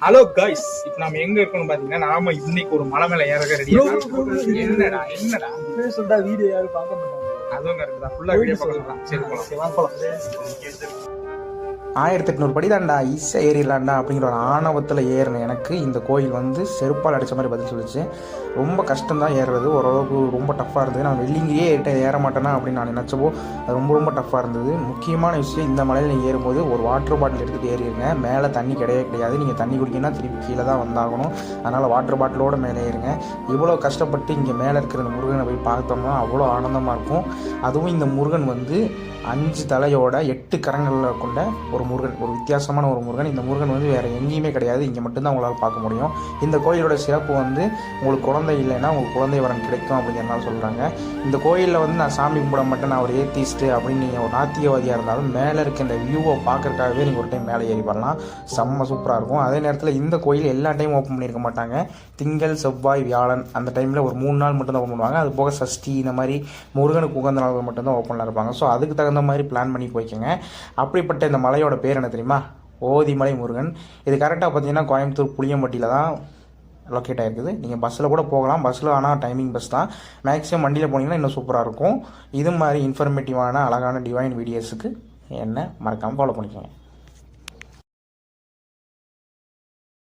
Hello guys, இப்போ நம்ம எங்க இருக்கோம்னு பாத்தீங்கன்னா நாம இன்னைக்கு ஒரு மலை மேல ஏறக ரெடியா. என்னடா என்னடா சொல்லிட்டா வீடியோ யாரும் பார்க்க மாட்டாங்க. அதுவும் கரெக்ட் தான். ஃபுல்லா வீடியோ பார்க்கலாம். சரி போலாம். 1800 படி தான்டா, ஈஸியாக ஏறிடலாண்டா அப்படிங்கிற ஒரு ஆணவத்தில் ஏறின எனக்கு இந்த கோயில் வந்து செருப்பால் அடித்த மாதிரி பதில் சொல்லிச்சு. ரொம்ப கஷ்டம்தான் ஏறுறது, ஓரளவுக்கு ரொம்ப டஃப்பாக இருந்தது. நான் வெள்ளிங்கியே ஏற மாட்டேனா அப்படின்னு நான் நினச்சப்போ அது ரொம்ப டஃப்பாக இருந்தது. முக்கியமான விஷயம், இந்த மலையில் ஏறும்போது ஒரு வாட்டர் பாட்டில் எடுத்துகிட்டு ஏறிடுங்க. மேலே தண்ணி கிடையாது. நீங்கள் தண்ணி குடிக்கணும்னா திருப்பி கீழே தான் வந்தாகணும். அதனால் வாட்டர் பாட்டிலோடு மேலே ஏறுங்க. இவ்வளோ கஷ்டப்பட்டு இங்கே மேலே இருக்கிற இந்த முருகனை போய் பார்த்தோம்னா அவ்வளோ ஆனந்தமாக இருக்கும். அதுவும் இந்த முருகன் வந்து 5 தலையோட 8 கரங்களில் கொண்ட ஒரு முருகன், ஒரு வித்தியாசமான ஒரு முருகன். இந்த முருகன் வந்து வேறு எங்கேயுமே கிடையாது, இங்கே மட்டும்தான் உங்களால் பார்க்க முடியும். இந்த கோயிலோட சிறப்பு வந்து உங்களுக்கு குழந்தை இல்லைன்னா உங்களுக்கு குழந்தை வரன் கிடைக்கும் அப்படிங்கிறனால சொல்கிறாங்க. இந்த கோயிலில் வந்து நான் சாமி கும்பிட மாட்டேன், நான் ஒரு ஏத்திஸ்ட்டு அப்படின்னு நீங்கள் ஒரு நாத்திகவாதியாக இருந்தாலும் மேலே இருக்க இந்த வியூவை பார்க்கறதுக்காகவே நீங்கள் ஒரு டைம் மேலே ஏறி வரலாம். செம்ம சூப்பராக இருக்கும். அதே நேரத்தில் இந்த கோயில் எல்லா டைமும் ஓப்பன் பண்ணியிருக்க மாட்டாங்க. திங்கள், செவ்வாய், வியாழன் அந்த டைமில் ஒரு 3 நாள் மட்டும்தான் ஓப்பன் பண்ணுவாங்க. அது போக சஷ்டி இந்த மாதிரி முருகனுக்கு உகந்த நாள்கள் மட்டும்தான் ஓப்பனில் இருப்பாங்க. ஸோ அதுக்கு தகுந்த மாதிரி பிளான் பண்ணி போய்க்கோங்க. அப்படிப்பட்ட இந்த மலையோட பேர் என்ன தெரியுமா? ஓதிமலை முருகன். இது கரெக்டாக பார்த்தீங்கன்னா கோயம்புத்தூர் புளியம்பட்டியில் தான் லொக்கேட் ஆகிருக்குது. நீங்கள் பஸ்ஸில் கூட போகலாம். பஸ்ஸில் ஆனால் டைமிங் பஸ் தான். மேக்ஸிமம் வண்டியில் போனீங்கன்னா இன்னும் சூப்பராக இருக்கும். இது மாதிரி இன்ஃபர்மேட்டிவான அழகான டிவைன் வீடியோஸுக்கு என்ன மறக்காமல் ஃபாலோ பண்ணிக்கோங்க.